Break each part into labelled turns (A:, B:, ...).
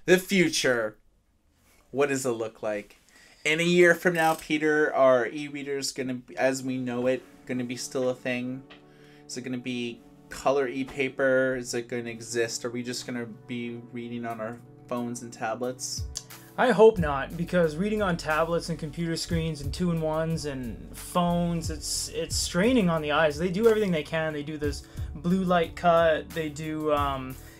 A: The future. What does it look like? In a year from now, Peter, are e-readers going to be, as we know it, going to be still a thing? Is it going to be color e-paper? Is it going to exist? Are we just going to be reading on our phones and tablets?
B: I hope not, because reading on tablets and computer screens and 2-in-1s and phones, it's straining on the eyes. They do everything they can. They do this blue light cut. They do,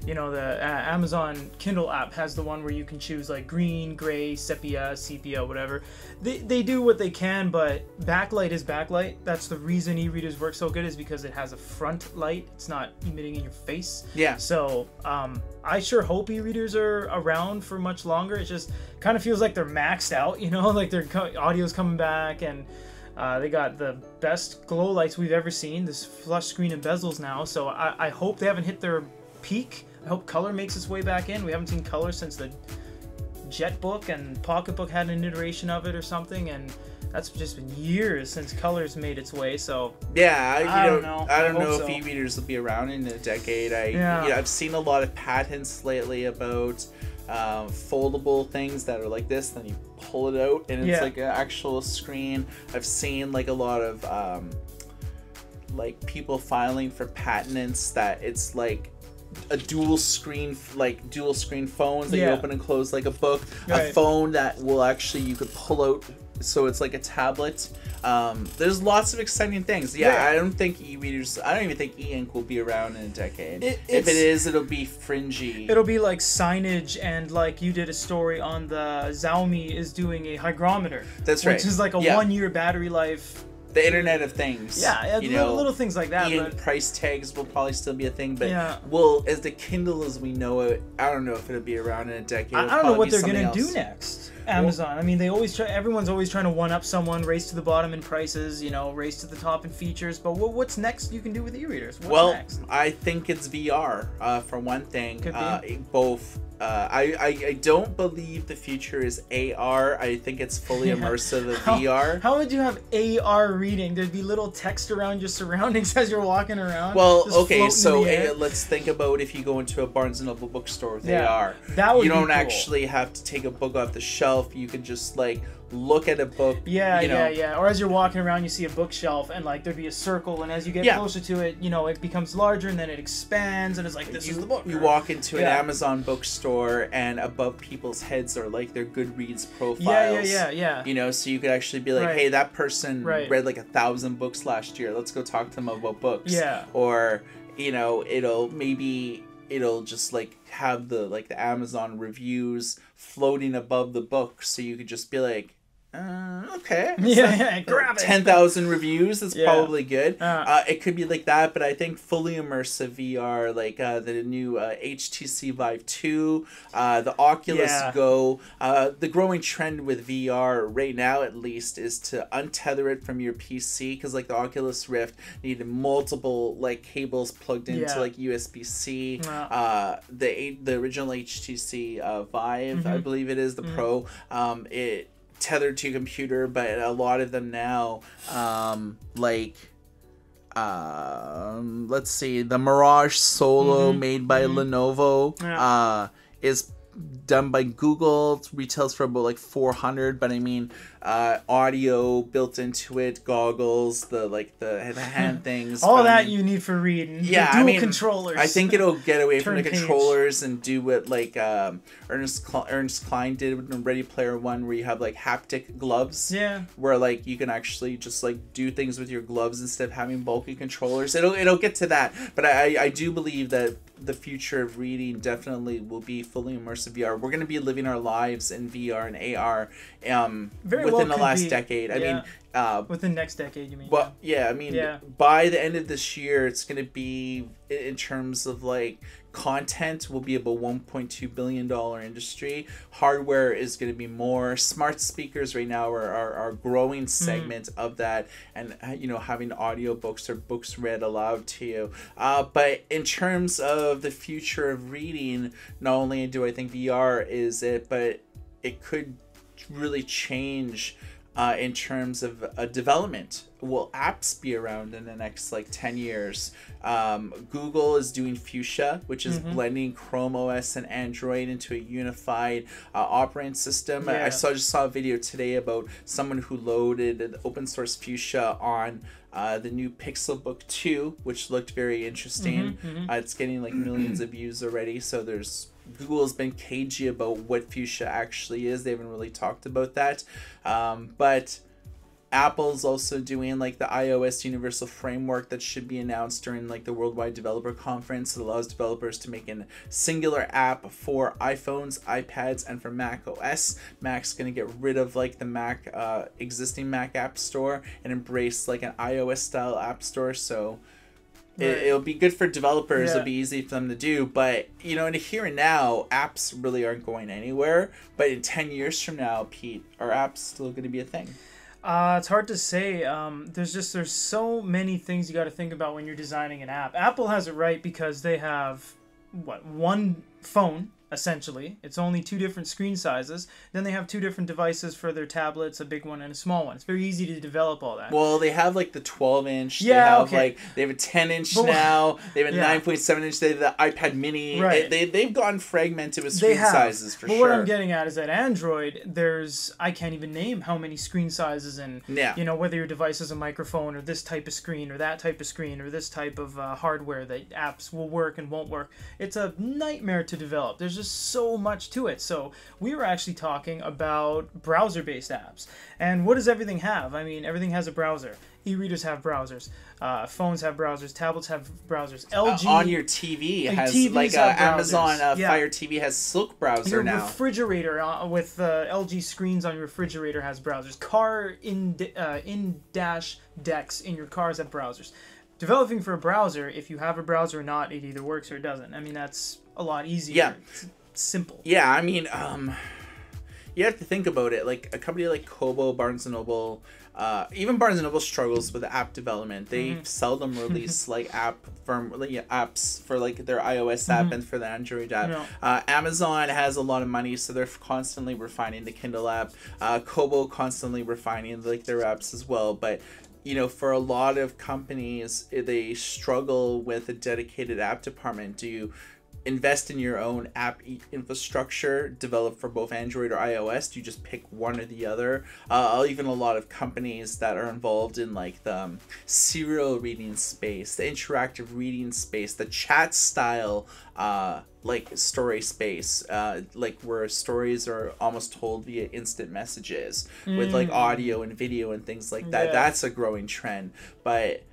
B: the Amazon Kindle app has the one where you can choose like green, gray, sepia, whatever. They do what they can, but backlight is backlight. That's the reason e-readers work so good, is because it has a front light. It's not emitting in your face.
A: Yeah.
B: So I sure hope e-readers are around for much longer. It just kind of feels like they're maxed out, like their audio's coming back, and they got the best glow lights we've ever seen, this flush screen and bezels now. So I hope they haven't hit their peak. I hope color makes its way back in. We haven't seen color since the JetBook, and Pocketbook had an iteration of it or something, and that's just been years since color's made its way. So
A: yeah,
B: I don't know.
A: I don't know if
B: so.
A: e-readers will be around in a decade.
B: Yeah.
A: I've seen a lot of patents lately about foldable things that are like this. Then you pull it out, and it's like an actual screen. I've seen like a lot of like people filing for patents that it's like a dual screen phones that you open and close like a book. Right. A phone that will actually, you could pull out, so it's like a tablet. There's lots of exciting things. I don't think e-readers, I don't even think e-ink will be around in a decade. If it is, it'll be fringy.
B: It'll be like signage, and like you did a story on the Xiaomi is doing a hygrometer.
A: That's right.
B: Which is like a 1-year battery life.
A: The Internet of Things.
B: Yeah, little things like that.
A: E-ink price tags will probably still be a thing, but as the Kindle as we know it, I don't know if it'll be around in a decade.
B: I don't know what they're going to do next. Amazon. I mean, everyone's always trying to one-up someone, race to the bottom in prices, race to the top in features, but what's next you can do with e-readers? What's next?
A: I think it's VR, for one thing.
B: Could be.
A: Both. I don't believe the future is AR. I think it's fully immersive of VR.
B: How would you have AR reading? There'd be little text around your surroundings as you're walking around.
A: Well, okay, so let's think about if you go into a Barnes & Noble bookstore with AR.
B: That would
A: you
B: be
A: don't
B: cool.
A: actually have to take a book off the shelf. You can just like look at a book.
B: Yeah. Or as you're walking around, you see a bookshelf, and like there'd be a circle, and as you get closer to it, it becomes larger, and then it expands, and it's like, this is the book.
A: You walk into an Amazon bookstore, and above people's heads are like their Goodreads profiles.
B: Yeah.
A: So you could actually be like, hey, that person read like 1,000 books last year. Let's go talk to them about books.
B: Yeah.
A: Or it'll just like have the Amazon reviews floating above the book, so you could just be like, okay.
B: Grab it.
A: 10,000 reviews. That's probably good. It could be like that, but I think fully immersive VR, like the new HTC Vive 2, the Oculus Go, the growing trend with VR right now, at least, is to untether it from your PC, because like the Oculus Rift needed multiple like cables plugged into like USB-C. The original HTC Vive, I believe it is, the Pro, it tethered to your computer, but a lot of them now, let's see, the Mirage Solo made by Lenovo is done by Google. It retails for about like $400, but I mean, audio built into it, goggles, the hand things,
B: all that you need for reading. Yeah, dual controllers.
A: I think it'll get away from the controllers and do what like Ernest Cline did in Ready Player One, where you have like haptic gloves. Yeah, where like you can actually just like do things with your gloves instead of having bulky controllers. It'll get to that, but I do believe that the future of reading definitely will be fully immersive VR. We're going to be living our lives in VR and AR within the last decade. I mean,
B: within next decade, you mean?
A: Well, I mean, by the end of this year, it's going to be, in terms of like content, will be about $1.2 billion industry. Hardware is going to be more. Smart speakers right now are a growing segment of that, and having audiobooks or books read aloud to you. But in terms of the future of reading, not only do I think VR is it, but it could really change in terms of development. Will apps be around in the next like 10 years? Google is doing Fuchsia, which is blending Chrome OS and Android into a unified operating system.
B: Yeah.
A: I just saw a video today about someone who loaded an open source Fuchsia on the new Pixelbook 2, which looked very interesting. It's getting like millions of views already. So Google has been cagey about what Fuchsia actually is. They haven't really talked about that. But Apple's also doing like the iOS Universal Framework that should be announced during like the Worldwide Developer Conference. It allows developers to make a singular app for iPhones, iPads, and for Mac OS. Mac's going to get rid of like the Mac existing Mac App Store and embrace like an iOS style App Store. So it'll be good for developers. It'll be easy for them to do. But, you know, in the here and now, apps really aren't going anywhere. But in 10 years from now, Pete, are apps still going to be a thing?
B: It's hard to say. There's so many things you got to think about when you're designing an app. Apple has it right because they have, one phone, essentially. It's only 2 different screen sizes. Then they have 2 different devices for their tablets, a big one and a small one. It's very easy to develop all that.
A: Well, they have like the 12-inch.
B: Yeah,
A: they have a 10-inch now. They have a 9.7-inch. They have the iPad Mini.
B: Right.
A: They've gone fragmented with screen sizes for sure.
B: But what I'm getting at is that Android, I can't even name how many screen sizes and, you know, whether your device is a microphone or this type of screen or that type of screen or this type of hardware that apps will work and won't work. It's a nightmare to develop. There's just so much to it. So we were actually talking about browser-based apps. And what does everything have? I mean, everything has a browser. E-readers have browsers. Phones have browsers. Tablets have browsers. LG
A: on your TV has
B: TVs
A: like Amazon Fire TV has Silk browser
B: your
A: now.
B: Refrigerator with LG screens on your refrigerator has browsers. Car in-dash decks in your cars have browsers. Developing for a browser, if you have a browser or not, it either works or it doesn't. I mean, that's a lot easier.
A: Yeah.
B: It's simple.
A: Yeah, I mean, you have to think about it. Like a company like Kobo, Barnes & Noble, even Barnes & Noble struggles with app development. They seldom release like apps for like their iOS app and for the Android app.
B: No.
A: Amazon has a lot of money, so they're constantly refining the Kindle app. Kobo constantly refining like their apps as well. But you know, for a lot of companies, they struggle with a dedicated app department. Do you invest in your own app infrastructure developed for both Android or iOS? Do you just pick one or the other? Even a lot of companies that are involved in like the serial reading space, the interactive reading space, the chat style like story space, like where stories are almost told via instant messages with like audio and video and things like that. That's a growing trend, but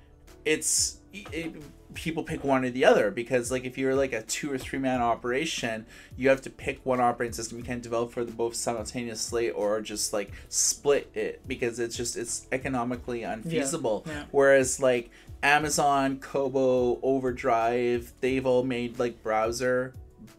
A: people pick one or the other because like if you're like a 2 or 3 man operation, you have to pick one operating system. You can't develop for them both simultaneously or just like split it because it's economically unfeasible. Whereas like Amazon, Kobo, Overdrive, they've all made like browser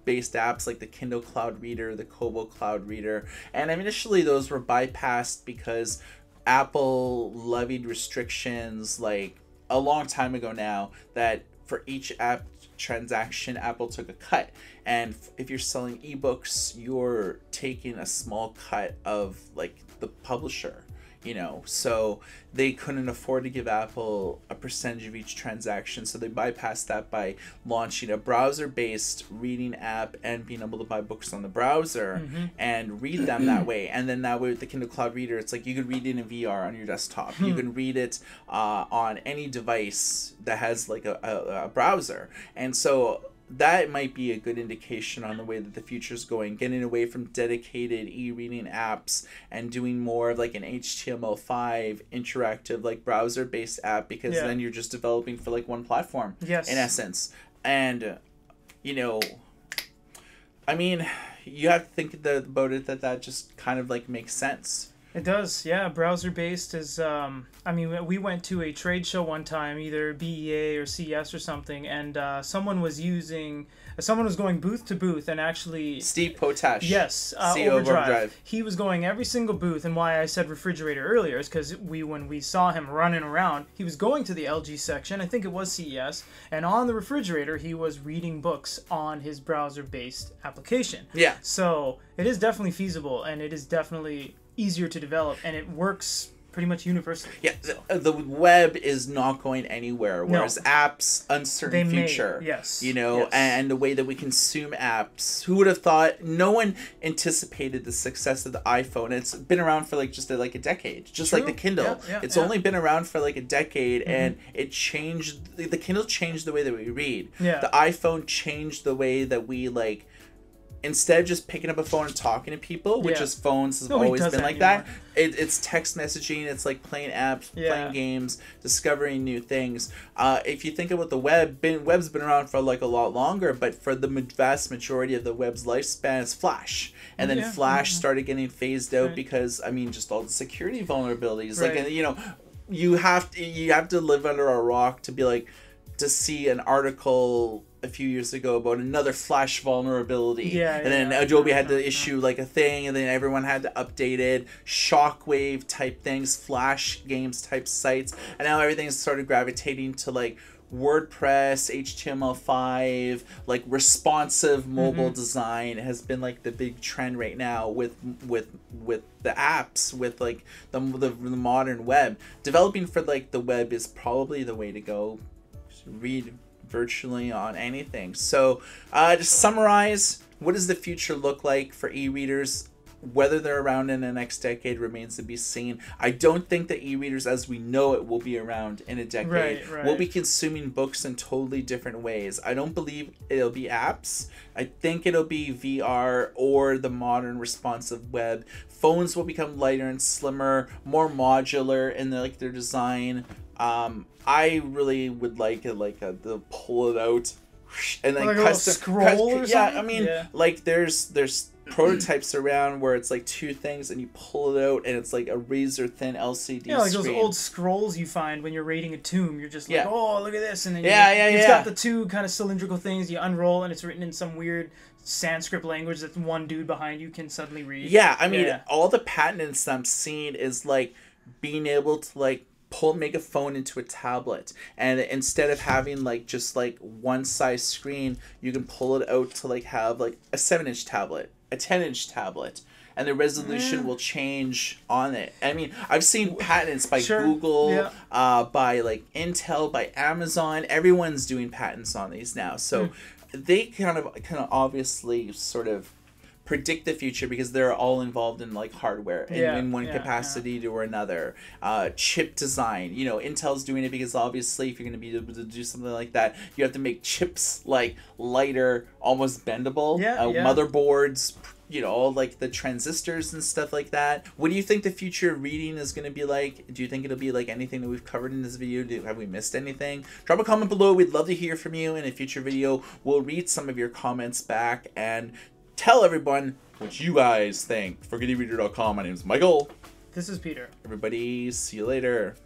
A: based apps like the Kindle Cloud Reader, the Kobo Cloud Reader, and initially those were bypassed because Apple levied restrictions like a long time ago now that for each app transaction Apple took a cut, and if you're selling ebooks you're taking a small cut of like the publisher, you know, so they couldn't afford to give Apple a percentage of each transaction, so they bypassed that by launching a browser-based reading app and being able to buy books on the browser and read them that way. And then that way with the Kindle Cloud Reader, it's like you could read it in VR on your desktop. You can read it on any device that has like a browser. And so that might be a good indication on the way that the future is going, getting away from dedicated e-reading apps and doing more of like an HTML5 interactive like browser-based app, because then you're just developing for like one platform in essence. And you know, I mean, you have to think about it that just kind of like makes sense.
B: It does, yeah. Browser-based is, I mean, we went to a trade show one time, either BEA or CES or something, and someone was going booth to booth, and actually...
A: Steve Potash.
B: Yes,
A: CEO of Overdrive.
B: He was going every single booth, and why I said refrigerator earlier is because when we saw him running around, he was going to the LG section, I think it was CES, and on the refrigerator, he was reading books on his browser-based application.
A: Yeah.
B: So, it is definitely feasible, and it is definitely easier to develop, and it works pretty much universally.
A: Yeah, the web is not going anywhere, whereas apps, uncertain future.
B: Yes.
A: You know,
B: yes.
A: and the way that we consume apps. Who would have thought? No one anticipated the success of the iPhone. It's been around for like just like a decade, just
B: True.
A: like the Kindle. It's only been around for like a decade, and it changed. The Kindle changed the way that we read.
B: Yeah.
A: The iPhone changed the way that we like. Instead of just picking up a phone and talking to people, which is phones have always been like that, it's text messaging, it's like playing apps, playing games, discovering new things. If you think about the web's been around for like a lot longer, but for the vast majority of the web's lifespan, it's Flash. And then Flash started getting phased out because, I mean, just all the security vulnerabilities. Like, you know, you have to live under a rock to be like, to see an article a few years ago about another Flash vulnerability, and then Adobe had to issue like a thing, and then everyone had to update it, Shockwave type things, Flash games type sites, and now everything's started gravitating to like WordPress, HTML5, like responsive mobile design has been like the big trend right now with the apps, with like the modern web. Developing for like the web is probably the way to go. Read virtually on anything. So to summarize, what does the future look like for e-readers? Whether they're around in the next decade remains to be seen. I don't think that e-readers as we know it will be around in a decade. We'll be consuming books in totally different ways. I don't believe it'll be apps. I think it'll be VR or the modern responsive web. Phones will become lighter and slimmer, more modular in their design. I really would like the pull it out and then
B: like custom scroll or something?
A: I mean, like there's prototypes around where it's like two things and you pull it out and it's like a razor thin LCD
B: like
A: screen.
B: those old scrolls you find when you're raiding a tomb. You're just like, oh, look at this, and then
A: it's
B: got the two kind of cylindrical things. You unroll and it's written in some weird Sanskrit language that one dude behind you can suddenly read.
A: Yeah, I mean, all the patents I'm seeing is like being able to like make a phone into a tablet, and instead of having like just like one size screen, you can pull it out to like have like a 7-inch tablet, a 10-inch tablet, and the resolution will change on it. I mean, I've seen patents by Google, by like Intel, by Amazon. Everyone's doing patents on these now, so they kind of obviously sort of predict the future because they're all involved in like hardware in one capacity or another. Chip design, you know, Intel's doing it because obviously if you're going to be able to do something like that, you have to make chips like lighter, almost bendable. Motherboards, you know, all like the transistors and stuff like that. What do you think the future of reading is going to be like? Do you think it'll be like anything that we've covered in this video? Have we missed anything? Drop a comment below. We'd love to hear from you. In a future video, we'll read some of your comments back and tell everyone what you guys think. For GoodEreader.com, my name is Michael.
B: This is Peter.
A: Everybody, see you later.